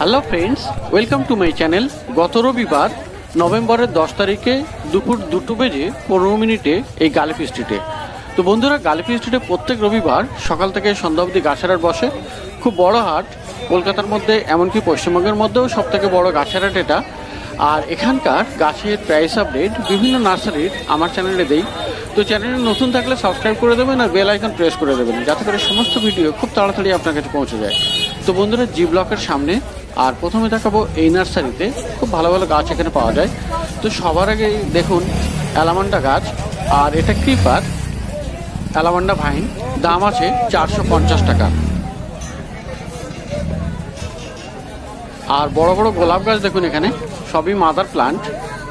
Hello friends, welcome to my channel. গত রবিবার নভেম্বরের 10 তারিখে দুপুর 2:15 এই গালিফ স্ট্রিটে। তো বন্ধুরা, গালিফ স্ট্রিটে প্রত্যেক রবিবার সকাল থেকে সন্ধ্যা অবধি গাছের হাট বসে। খুব বড় হাট, কলকাতার মধ্যে এমনকি পশ্চিমবঙ্গের মধ্যেও সবথেকে বড় গাছের হাট এটা। আর এখানকার গাছের প্রাইস আপডেট বিভিন্ন নার্সারির আমার চ্যানেলে দেই। তো চ্যানেলে নতুন থাকলে সাবস্ক্রাইব করে দেবেন আর বেল আইকন প্রেস করে দেবেন, যাতে করে সমস্ত ভিডিও খুব তাড়াতাড়ি আপনার কাছে পৌঁছে যায়। তো বন্ধুরা, জি ব্লকের সামনে আর প্রথমে দেখাবো এই নার্সারিতে খুব ভালো ভালো গাছ এখানে পাওয়া যায়। তো সবার আগে দেখুন অ্যালামান্ডা গাছ, আর এটা ক্রিপার অ্যালামান্ডা ভাইন, দাম আছে 450 টাকা। আর বড় বড় গোলাপ গাছ দেখুন, এখানে সবই মাদার প্লান্ট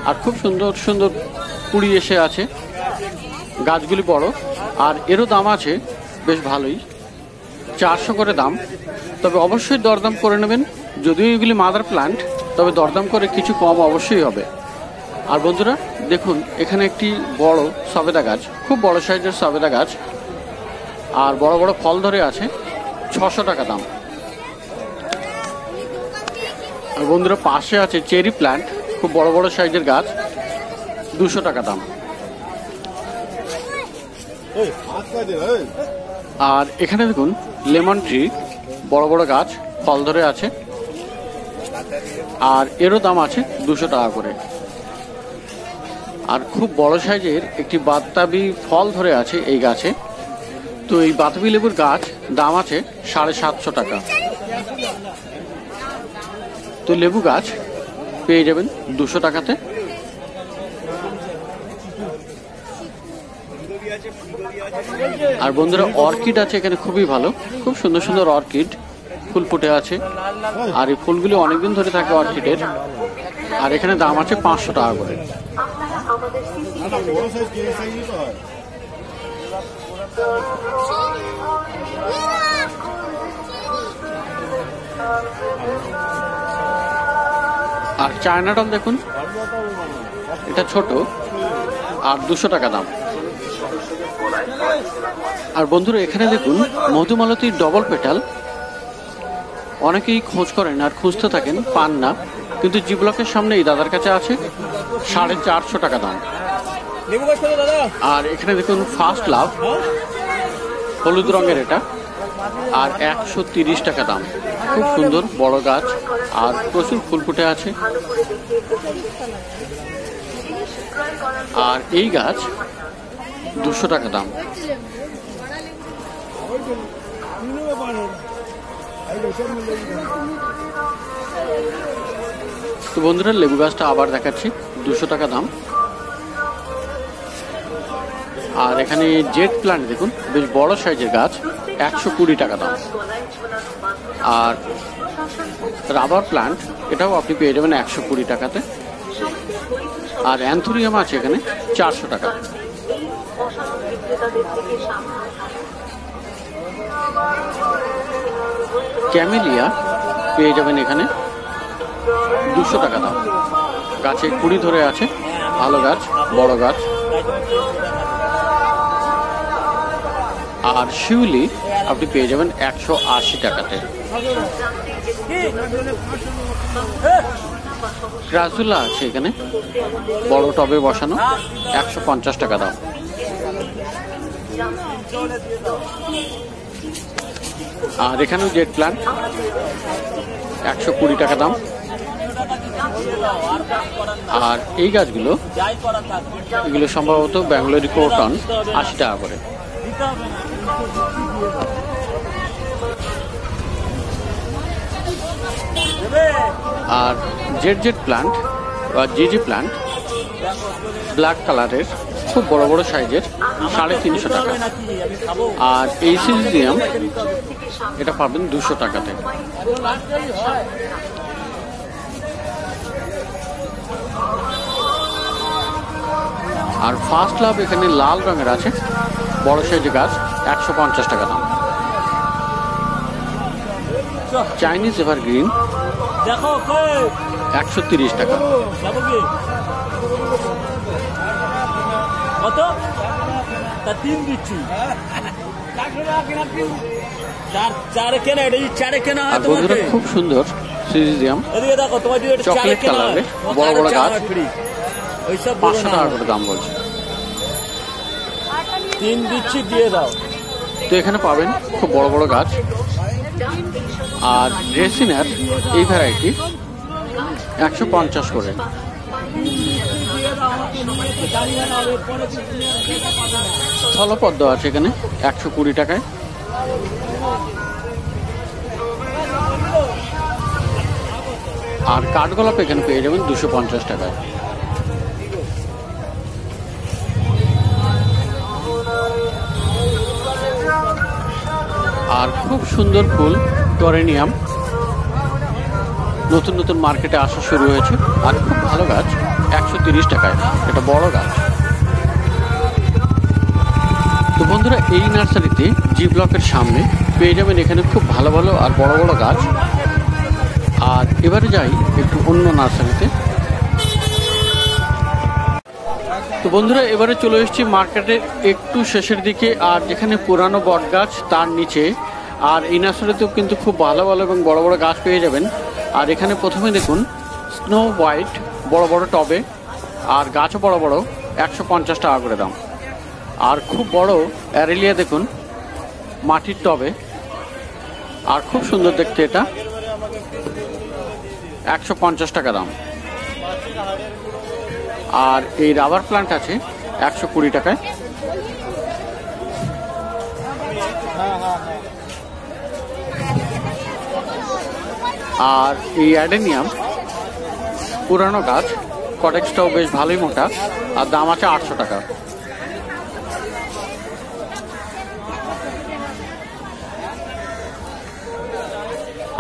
আর খুব সুন্দর সুন্দর কুড়ি এসে আছে। গাছগুলি বড় আর এরও দাম আছে বেশ ভালোই, 400 করে দাম। তবে অবশ্যই দরদাম করে নেবেন, যদিও এগুলি মাদার প্লান্ট, তবে দরদাম করে কিছু কম অবশ্যই হবে। আর বন্ধুরা দেখুন, এখানে একটি বড় সবেদা গাছ, খুব বড় সাইজের সবেদা গাছ, আর বড় বড় ফল ধরে আছে, 600 টাকা দাম। আর বন্ধুরা পাশে আছে চেরি প্ল্যান্ট, খুব বড় বড় সাইজের গাছ, 200 টাকা দাম। আর এখানে দেখুন লেমন ট্রি, বড় বড় গাছ, ফল ধরে আছে, আর এরও দাম আছে 200 টাকা করে। আর খুব বড় সাইজের একটি বাতাবি ফল ধরে আছে এই গাছে। তো এই বাতাবি লেবুর গাছ দাম আছে 750 টাকা। তো লেবু গাছ পেয়ে যাবেন 200 টাকাতে। আর বন্ধুরা অর্কিড আছে এখানে খুবই ভালো, খুব সুন্দর সুন্দর অর্কিড ফুল ফুটে আছে, আর এই ফুলগুলি অনেকদিন ধরে থাকে অর্কিডের। আর এখানে দাম আছে 500 টাকা করে। আর চায়নাটাল দেখুন, এটা ছোট আর 200 টাকা দাম। আর বন্ধুরা এখানে দেখুন মধুমালতীর ডবল পেটাল, অনেকেই খোঁজ করেন আর খুঁজতে থাকেন, পান না, কিন্তু জি ব্লকের সামনে এই দাদার কাছে আছে, 450 টাকা দাম। আর এখানে দেখুন ফার্স্ট লাভ, হলুদ রঙের এটা, আর 130 টাকা দাম। খুব সুন্দর বড় গাছ আর প্রচুর ফুল ফুটে আছে। আর এই গাছ 200 টাকা দাম। তো বন্ধুরা লেবু গাছটা আবার দেখাচ্ছি, 200 টাকা দাম। আর এখানে জেট প্ল্যান্ট দেখুন, বেশ বড় সাইজের গাছ, 120 টাকা দাম। আর রাবার প্ল্যান্ট, এটাও আপনি পেয়ে যাবেন 120 টাকাতে। আর অ্যান্থোরিয়াম আছে এখানে 400 টাকা। ক্যামেলিয়া পেয়ে যাবেন এখানে 200 টাকা দাম। গাছে কুড়ি ধরে আছে, ভালো গাছ, বড় গাছ। আর শিউলি আপনি পেয়ে যাবেন 180 টাকাতে। ক্রাসুলা আছে এখানে বড় টবে বসানো, 150 টাকা দাম। আর এখানেও জেট প্ল্যান্ট, 120 টাকা দাম। আর এই গাছগুলো, এগুলো সম্ভবত ব্যাঙ্গালোরি ক্রোটন, 80 টাকা করে। আর জেট প্ল্যান্ট বা জি প্ল্যান্ট, ব্ল্যাক কালারের, খুব বড় বড় সাইজের, 350 টাকা। আর এই সিজিয়াম, এটা পাবেন 200 টাকাতে। আর ফার্স্ট লাভ এখানে লাল রঙের আছে, বড় সাইজের গাছ, 150 টাকা দাম। চাইনিজ এভারগ্রিন 130 টাকা। খুব সুন্দর সিজিয়াম চকলেট কালারের বড় বড় গাছ 500 টাকা করে দাম বলছে। 3 দিচ্ছি দিয়ে দাও। তো এখানে পাবেন খুব বড় বড় গাছ। আর রেসিনার এই ভ্যারাইটি 150 করে। স্থলপদ্ম আছে এখানে 120 টাকায়। আর কাঠগোলাপ এখানে পেয়ে যাবেন 250 টাকায়। আর খুব সুন্দর ফুল টরেনিয়াম নতুন নতুন মার্কেটে আসা শুরু হয়েছে। আর খুব ভালো গাছ 130 টাকায়, এটা বড় গাছ। তো বন্ধুরা এই নার্সারিতে জি ব্লকের সামনে পেয়ে যাবেন এখানে খুব ভালো ভালো আর বড় বড় গাছ। আর এবারে যাই একটু অন্য নার্সারিতে। তো বন্ধুরা এবারে চলে এসেছি মার্কেটের একটু শেষের দিকে, আর যেখানে পুরানো বট গাছ তার নিচে। আর এই নার্সারিতেও কিন্তু খুব ভালো ভালো এবং বড় বড় গাছ পেয়ে যাবেন। আর এখানে প্রথমে দেখুন স্নো হোয়াইট বড় বড় টবে, আর গাছও বড় বড় 150 টাকা করে দাম। আর খুব বড় অ্যারেলিয়া দেখুন মাটির টবে, আর খুব সুন্দর দেখতে, এটা 150 টাকা দাম। আর এই রাবার প্লান্ট আছে 120 টাকায়। আর এই অ্যাডেনিয়াম পুরানো গাছ, কটেক্সটাও বেশ ভালোই মোটা, আর দাম আছে 800 টাকা।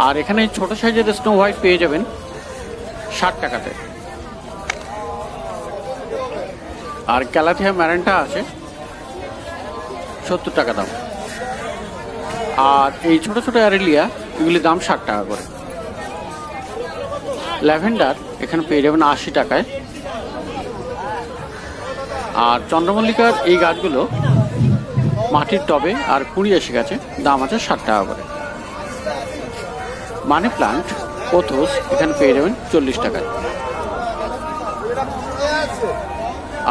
আর এখানে ছোট সাইজের স্নো হোয়াইট পেয়ে যাবেন 60 টাকাতে। আর ক্যালাথিয়া ম্যারেন্টা আছে 70 টাকা দাম। আর এই ছোট ছোট অ্যারেলিয়া এগুলির দাম 60 টাকা করে। ল্যাভেন্ডার এখানে পেয়ে যাবেন 80 টাকায়। আর চন্দ্রমল্লিকার এই গাছগুলো মাটির টবে আর কুড়ি এসে গেছে, দাম আছে 60 টাকা করে। মানি প্লান্ট পোথোস এখানে পেয়ে যাবেন 40 টাকায়।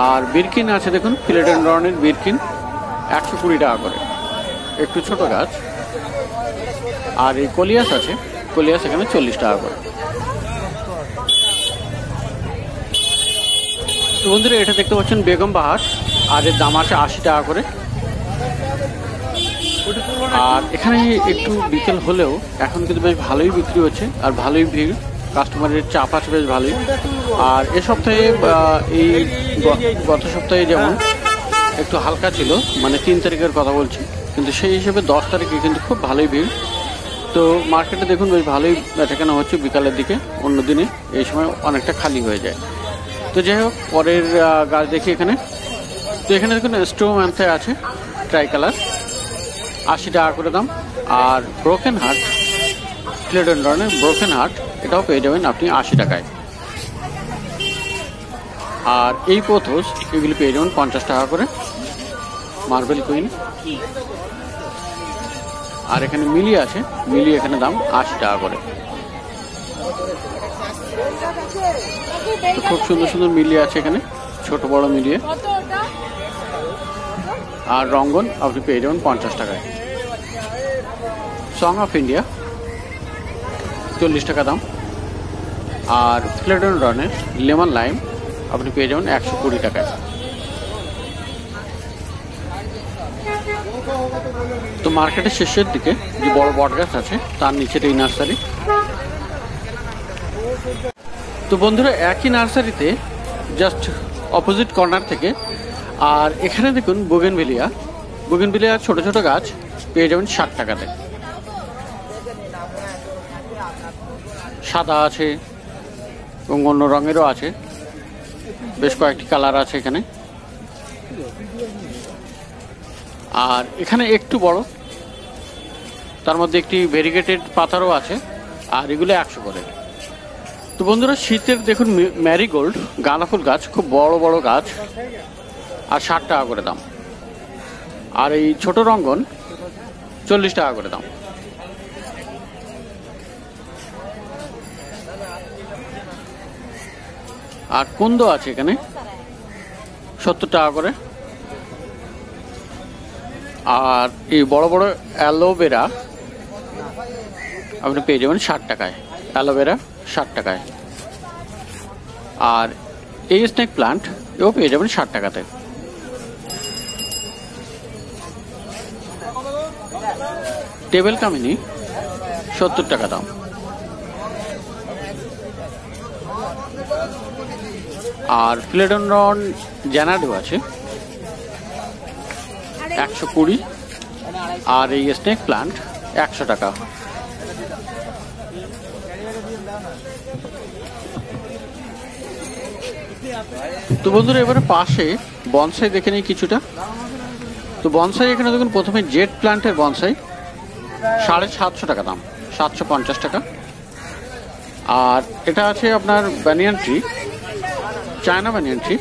আর বিরকিন আছে দেখুন, ফিলেডেনড্রনের বিরকিন 120 টাকা করে, একটু ছোট গাছ। আর এই কলিয়াস আছে, কলিয়াস এখানে 40 টাকা করে। তো বন্ধুরা এটা দেখতে পাচ্ছেন বেগম বাহার, আর এর দাম আছে 80 টাকা করে। আর এখানে একটু বিকেল হলেও এখন কিন্তু বেশ ভালোই বিক্রি হচ্ছে, আর ভালোই ভিড়, কাস্টমারের চাপ আছে বেশ ভালোই। আর এ সপ্তাহে এই গত সপ্তাহে যেমন একটু হালকা ছিল, মানে 3 তারিখের কথা বলছি, কিন্তু সেই হিসেবে 10 তারিখে কিন্তু খুব ভালোই ভিড়। তো মার্কেটে দেখুন বেশ ভালোই বেচাকেনা হচ্ছে বিকালের দিকে, অন্য দিনে এই সময় অনেকটা খালি হয়ে যায়। তো যাই হোক, পরের গাছ দেখি এখানে। তো এখানে দেখুন স্ট্রোম্যান্থে আছে ট্রাই কালার 80 টাকা করে দাম। আর ব্রোকেন হার্ট, ফিলেডেনড্রনের ব্রোকেন হার্ট, এটাও পেয়ে যাবেন আপনি 80 টাকায়। আর এই পোথোস এগুলি পেয়ে যাবেন 50 টাকা করে। Marble queen. আর এখানে মিলি আছে, মিলি এখানে দাম 80 টাকা করে। খুব সুন্দর সুন্দর মিলি আছে এখানে, ছোট বড় মিলিয়ে। আর রঙ্গন আপনি পেয়ে যাবেন 50 টাকায়। সং অফ ইন্ডিয়া 40 টাকা দাম। আর ফিলেডেনড্রনের লেমন লাইম আপনি পেয়ে যাবেন 120 টাকায়। তো মার্কেটের শেষের দিকে যে বড় বট গাছ আছে তার নিচে এই নার্সারি। তো বন্ধুরা একই নার্সারিতে জাস্ট অপোজিট কর্নার থেকে, আর এখানে দেখুন বোগেনভিলিয়া, বোগেনভিলিয়া ছোট ছোট গাছ পেয়ে যাবেন 60 টাকাতে। সাদা আছে এবং অন্য রঙেরও আছে, বেশ কয়েকটি কালার আছে এখানে। আর এখানে একটু বড়, তার মধ্যে একটি ভেরিগেটেড পাতারও আছে, আর এগুলো 100 করে। তো বন্ধুরা শীতের দেখুন ম্যারিগোল্ড গাঁদা ফুল গাছ, খুব বড় বড় গাছ, আর 60 টাকা করে দাম। আর এই ছোট রঙ্গন 40 টাকা করে দাম। আর কুন্দ আছে এখানে 70 টাকা করে। আর এই বড় বড় অ্যালোভেরা আপনি পেয়ে যাবেন 60 টাকায়, অ্যালোভেরা 60 টাকায়। আর এই স্নেক প্লান্ট এও পেয়ে যাবেন 60 টাকাতে। টেবিল কামিনী 70 টাকা দাম। আর ফিলেডনড্রন জ্যানাডো আছে 120। আর এই স্নেক প্লান্ট 100 টাকা। তো বন্ধুরা এবারে পাশে বনসাই দেখে নিই কিছুটা। তো বনসাই এখানে দেখুন প্রথমে জেট প্লান্টের বনসাই 750 টাকা দাম, 750 টাকা। আর এটা আছে আপনার banyan tree, China banyan tree,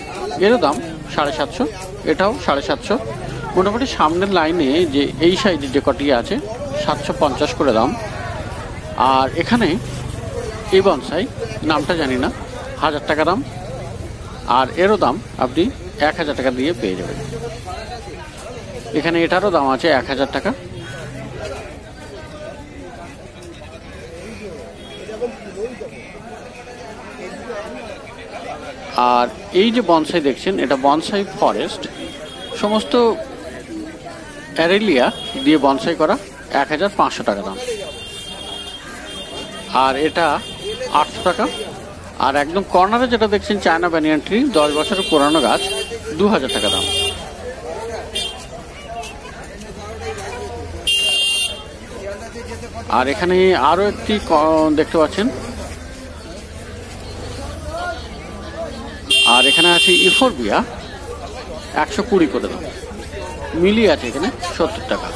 এরও দাম 750, এটাও 750। মোটামুটি সামনের লাইনে যে এই সাইডে যে কটি আছে 750 করে দাম। আর এখানে এই বনসাই নামটা জানি না, 1000 টাকা দাম। আর এরও দাম আপনি 1000 টাকা দিয়ে পেয়ে যাবেন। এখানে এটারও দাম আছে 1000 টাকা। আর এই যে বনসাই দেখছেন এটা বনসাই ফরেস্ট, সমস্ত অ্যারেলিয়া দিয়ে বনসাই করা, 1500 টাকা দাম। আর এটা 800 টাকা। আর একদম কর্নারে যেটা দেখছেন চায়না ব্যানিয়ান ট্রি, 10 বছরের পুরানো গাছ, 2000 টাকা দাম। আর এখানে আরো একটি দেখতে পাচ্ছেন। আর এখানে আছে ইফোরবিয়া, 120 করে দাম। মিলি আছে এখানে 70 টাকা।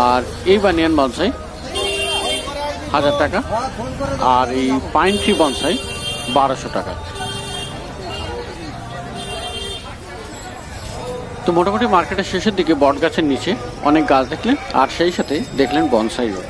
আর এই বানিয়ান বনসাই 1000 টাকা। আর এই পাইন ট্রি বনসাই 1200 টাকা। তো মোটামুটি মার্কেটের শেষের দিকে বট গাছের নিচে অনেক গাছ দেখলেন, আর সেই সাথে দেখলেন বনসাইও।